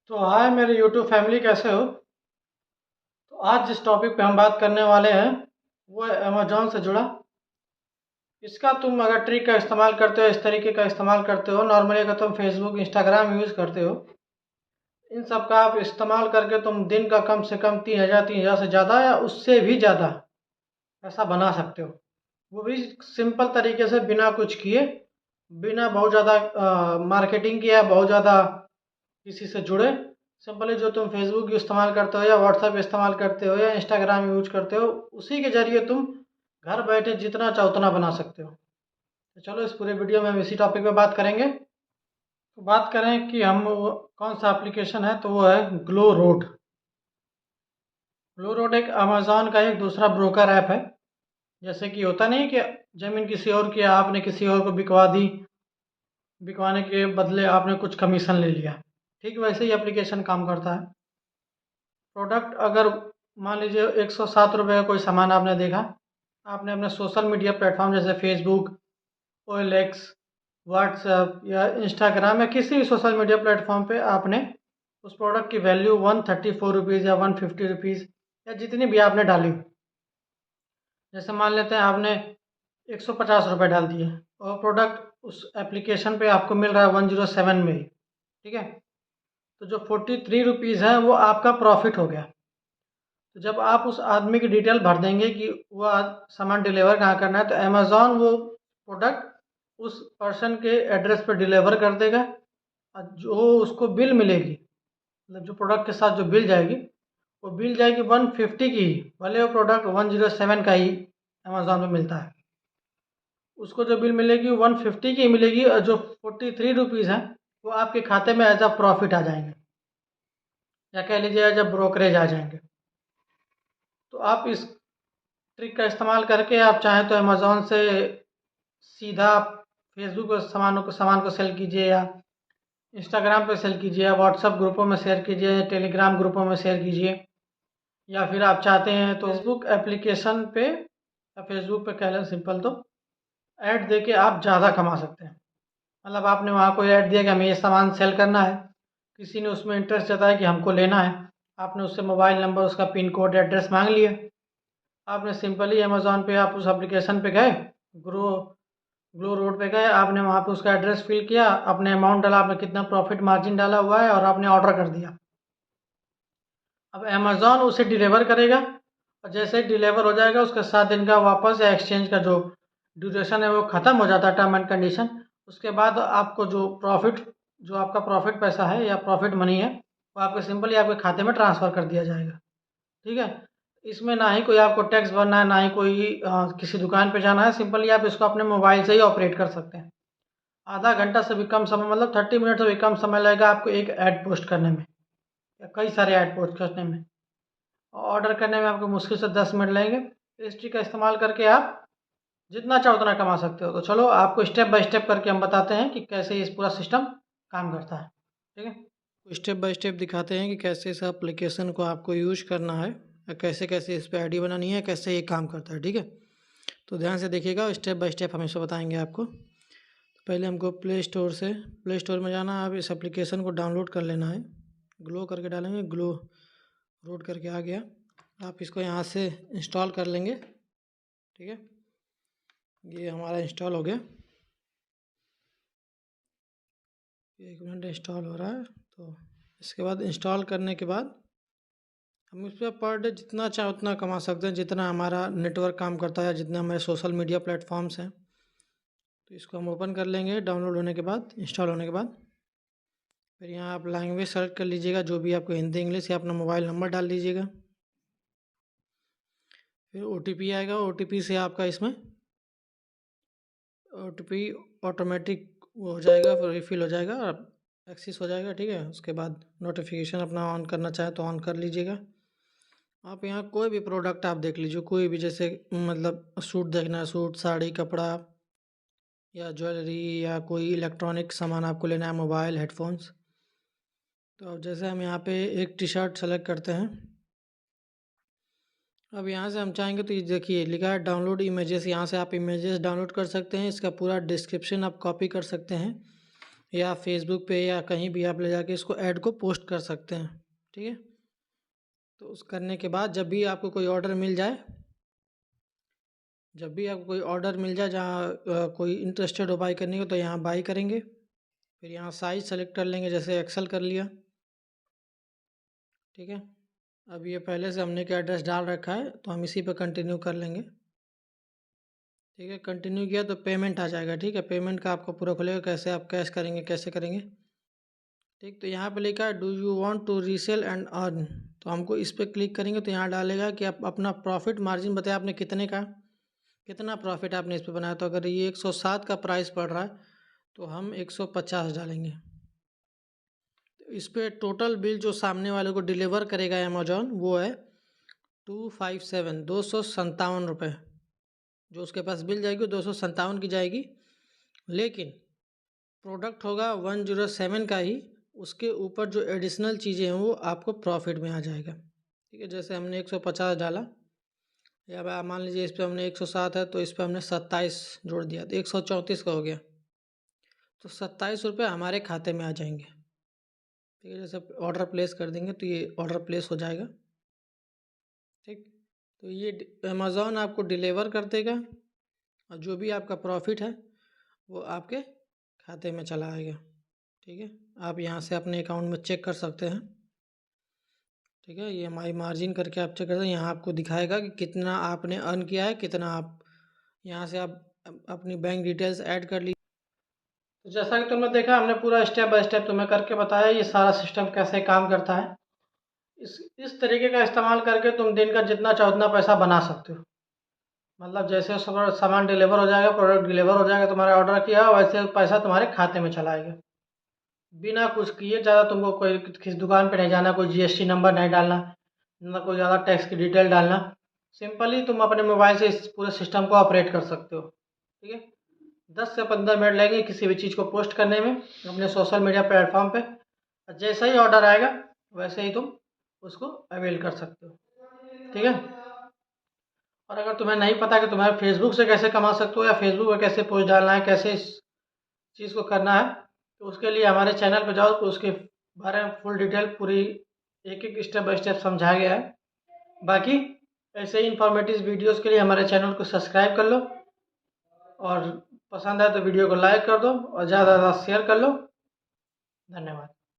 तो हाय मेरे YouTube family, कैसे हो? तो आज जिस टॉपिक पे हम बात करने वाले हैं वो है अमेजोन से जुड़ा। इसका तुम अगर ट्रिक का इस्तेमाल करते हो, इस तरीके का इस्तेमाल करते हो, नॉर्मली अगर तुम फेसबुक इंस्टाग्राम यूज़ करते हो, इन सब का आप इस्तेमाल करके तुम दिन का कम से कम 3,000 से ज़्यादा या उससे भी ज़्यादा पैसा बना सकते हो। वो भी सिंपल तरीके से, बिना कुछ किए, बिना बहुत ज़्यादा मार्केटिंग किया, बहुत ज़्यादा किसी से जुड़े। सिंपली जो तुम फेसबुक इस्तेमाल करते हो या व्हाट्सएप इस्तेमाल करते हो या इंस्टाग्राम यूज करते हो, उसी के जरिए तुम घर बैठे जितना चाहो उतना बना सकते हो। तो चलो इस पूरे वीडियो में हम इसी टॉपिक पे बात करेंगे। तो बात करें कि कौन सा एप्लीकेशन है, तो वो है ग्लो रोड। ग्लो रोड एक अमेजोन का एक दूसरा ब्रोकर ऐप है। जैसे कि होता नहीं कि ज़मीन किसी और की है, आपने किसी और को बिकवा दी, बिकवाने के बदले आपने कुछ कमीशन ले लिया, ठीक वैसे ही एप्लीकेशन काम करता है। प्रोडक्ट अगर मान लीजिए 107 रुपये का कोई सामान आपने देखा, आपने अपने सोशल मीडिया प्लेटफॉर्म जैसे फेसबुक, OLX, व्हाट्सएप या इंस्टाग्राम या किसी भी सोशल मीडिया प्लेटफॉर्म पे आपने उस प्रोडक्ट की वैल्यू 134 रुपीज़ या 150 रुपीज़ या जितनी भी आपने डाली, जैसे मान लेते हैं आपने 150 रुपये डाल दिए और प्रोडक्ट उस एप्लीकेशन पे आपको मिल रहा है 107 में ही, ठीक है। तो जो 43 रुपीज़ है वो आपका प्रॉफिट हो गया। तो जब आप उस आदमी की डिटेल भर देंगे कि वो सामान डिलीवर कहाँ करना है, तो अमेज़ॉन वो प्रोडक्ट उस पर्सन के एड्रेस पर डिलीवर कर देगा। और जो उसको बिल मिलेगी, मतलब जो प्रोडक्ट के साथ जो बिल जाएगी, वो बिल जाएगी 150 की ही, भले वो प्रोडक्ट 107 का ही अमेज़ॉन पे मिलता है। उसको जो बिल मिलेगी 150 की ही मिलेगी और जो 43 रुपीज़ हैं वो आपके खाते में एज अ प्रॉफिट आ जाएंगे, या कह लीजिए एज अ ब्रोकरेज आ जाएंगे। तो आप इस ट्रिक का इस्तेमाल करके आप चाहें तो अमेज़ॉन से सीधा फेसबुक पर सामान को सेल कीजिए, या इंस्टाग्राम पे सेल कीजिए, या व्हाट्सएप ग्रुपों में शेयर कीजिए, टेलीग्राम ग्रुपों में शेयर कीजिए, या फिर आप चाहते हैं तो फेसबुक एप्लीकेशन पे या फेसबुक पे कह लें सिंपल, तो ऐड दे के आप ज़्यादा कमा सकते हैं। मतलब आपने वहाँ कोई ऐड दिया कि हमें ये सामान सेल करना है, किसी ने उसमें इंटरेस्ट जताया कि हमको लेना है, आपने उससे मोबाइल नंबर, उसका पिन कोड, एड्रेस मांग लिया। आपने सिंपली अमेज़ॉन पे आप उस एप्लीकेशन पे गए, ग्रो ग्लो रोड पे गए, आपने वहाँ पे उसका एड्रेस फिल किया, अपने अमाउंट डाला, आपने कितना प्रॉफिट मार्जिन डाला हुआ है, और आपने ऑर्डर कर दिया। अब अमेज़ॉन उसे डिलीवर करेगा, और जैसे ही डिलीवर हो जाएगा उसके 7 दिन का वापस या एक्सचेंज का जो ड्यूरेशन है वो ख़त्म हो जाता है, टर्म एंड कंडीशन। उसके बाद आपको जो आपका प्रॉफिट पैसा है या प्रॉफिट मनी है, वो आपके सिंपली आपके खाते में ट्रांसफ़र कर दिया जाएगा, ठीक है। इसमें ना ही कोई आपको टैक्स भरना है, ना ही कोई किसी दुकान पे जाना है, सिंपली आप इसको अपने मोबाइल से ही ऑपरेट कर सकते हैं। आधा घंटा से भी कम समय, मतलब 30 मिनट से भी कम समय लगेगा आपको एक ऐड पोस्ट करने में, या कई सारे ऐड पोस्ट करने में। ऑर्डर करने में आपको मुश्किल से 10 मिनट लगेंगे। इस ट्रिक का इस्तेमाल करके आप जितना चाहो उतना कमा सकते हो। तो चलो आपको स्टेप बाय स्टेप करके हम बताते हैं कि कैसे इस पूरा सिस्टम काम करता है, ठीक है। स्टेप बाय स्टेप दिखाते हैं कि कैसे इस एप्लीकेशन को आपको यूज करना है, या कैसे कैसे इस पर आईडी बनानी है, कैसे ये काम करता है, ठीक है। तो ध्यान से देखिएगा, स्टेप बाय स्टेप हम इसको बताएंगे आपको। तो पहले हमको प्ले स्टोर में जाना है। अब इस एप्लीकेशन को डाउनलोड कर लेना है। ग्लो करके डालेंगे, ग्लो रोड करके आ गया। आप इसको यहाँ से इंस्टॉल कर लेंगे, ठीक है। ये हमारा इंस्टॉल हो गया। एक मिनट, इंस्टॉल हो रहा है। तो इसके बाद इंस्टॉल करने के बाद हम इस पर पर डे जितना चाहे उतना कमा सकते हैं, जितना हमारा नेटवर्क काम करता है, जितने हमारे सोशल मीडिया प्लेटफॉर्म्स हैं। तो इसको हम ओपन कर लेंगे डाउनलोड होने के बाद, इंस्टॉल होने के बाद। फिर यहाँ आप लैंग्वेज सेलेक्ट कर लीजिएगा, जो भी आपको हिंदी इंग्लिश, या अपना मोबाइल नंबर डाल दीजिएगा। फिर OTP आएगा, OTP से आपका इसमें OTP ऑटोमेटिक वो हो जाएगा, फिर रिफ़िल हो जाएगा, एक्सेस हो जाएगा, ठीक है। उसके बाद नोटिफिकेशन अपना ऑन करना चाहे तो ऑन कर लीजिएगा। आप यहाँ कोई भी प्रोडक्ट आप देख लीजिए, कोई भी, जैसे मतलब सूट देखना है, सूट, साड़ी, कपड़ा, या ज्वेलरी, या कोई इलेक्ट्रॉनिक सामान आपको लेना है, मोबाइल, हेडफोन्स। तो अब जैसे हम यहाँ पे एक टी शर्ट सेलेक्ट करते हैं। अब यहाँ से हम चाहेंगे तो ये देखिए लिखा है डाउनलोड इमेजेस, यहाँ से आप इमेजेस डाउनलोड कर सकते हैं। इसका पूरा डिस्क्रिप्शन आप कॉपी कर सकते हैं, या फेसबुक पे या कहीं भी आप ले जाके इसको ऐड को पोस्ट कर सकते हैं। ठीक है, तो उस करने के बाद जब भी आपको कोई ऑर्डर मिल जाए, जहाँ कोई इंटरेस्टेड हो बाई करने को, तो यहाँ बाई करेंगे। फिर यहाँ साइज सेलेक्ट कर लेंगे, जैसे एक्सेल कर लिया। ठीक है, अब ये पहले से हमने क्या एड्रेस डाल रखा है, तो हम इसी पे कंटिन्यू कर लेंगे। ठीक है, कंटिन्यू किया तो पेमेंट आ जाएगा। ठीक है, पेमेंट का आपको पूरा खुलेगा, कैसे आप कैश करेंगे, कैसे करेंगे। ठीक, तो यहाँ पे लिखा है do you want to resell and earn, तो हमको इस पर क्लिक करेंगे तो यहाँ डालेगा कि आप अपना प्रॉफिट मार्जिन बताया आपने कितना प्रॉफिट आपने इस पर बनाया। तो अगर ये 107 का प्राइस पड़ रहा है तो हम 150 डालेंगे। तो इस पर टोटल बिल जो सामने वाले को डिलीवर करेगा अमेजोन, वो है 257 रुपये। जो उसके पास बिल जाएगी 257 की जाएगी, लेकिन प्रोडक्ट होगा 107 का ही। उसके ऊपर जो एडिशनल चीज़ें हैं वो आपको प्रॉफिट में आ जाएगा। ठीक है, जैसे हमने 150 डाला, या मान लीजिए इस पर हमने 107 है तो इस पर हमने 27 जोड़ दिया तो 134 का हो गया, तो 27 रुपये हमारे खाते में आ जाएंगे। ठीक है, जैसे ऑर्डर प्लेस कर देंगे तो ये ऑर्डर प्लेस हो जाएगा। ठीक, तो ये अमेज़ॉन आपको डिलीवर कर देगा और जो भी आपका प्रॉफिट है वो आपके खाते में चला आएगा। ठीक है, आप यहाँ से अपने अकाउंट में चेक कर सकते हैं। ठीक है, ये माई मार्जिन करके आप चेक कर सकते हैं। यहाँ आपको दिखाएगा कि कितना आपने अर्न किया है, कितना आप यहाँ से आप अपनी बैंक डिटेल्स ऐड कर ली। तो जैसा कि तुमने देखा, हमने पूरा स्टेप बाय स्टेप तुम्हें करके बताया ये सारा सिस्टम कैसे काम करता है। इस तरीके का इस्तेमाल करके तुम दिन का जितना चाहो उतना पैसा बना सकते हो। मतलब जैसे सामान डिलीवर हो जाएगा, प्रोडक्ट डिलीवर हो जाएगा, तुम्हारा ऑर्डर किया वैसे पैसा तुम्हारे खाते में चला आएगा, बिना कुछ किए। ज़्यादा तुमको कोई किसी दुकान पे नहीं जाना, कोई जीएसटी नंबर नहीं डालना, ना कोई ज़्यादा टैक्स की डिटेल डालना। सिंपली तुम अपने मोबाइल से इस पूरे सिस्टम को ऑपरेट कर सकते हो। ठीक है, 10 से 15 मिनट लगेंगे किसी भी चीज़ को पोस्ट करने में अपने सोशल मीडिया प्लेटफॉर्म पे। जैसा ही ऑर्डर आएगा वैसे ही तुम उसको अवेल कर सकते हो। ठीक है, और अगर तुम्हें नहीं पता कि तुम्हारे फेसबुक से कैसे कमा सकते हो या फेसबुक पर कैसे पोस्ट डालना है, कैसे इस चीज़ को करना है, तो उसके लिए हमारे चैनल पर जाओ तो उसके बारे में फुल डिटेल पूरी एक एक स्टेप बाय स्टेप समझाया गया है। बाकी ऐसे ही इंफॉर्मेटिव वीडियोस के लिए हमारे चैनल को सब्सक्राइब कर लो, और पसंद आए तो वीडियो को लाइक कर दो और ज़्यादा से ज़्यादा शेयर कर लो। धन्यवाद।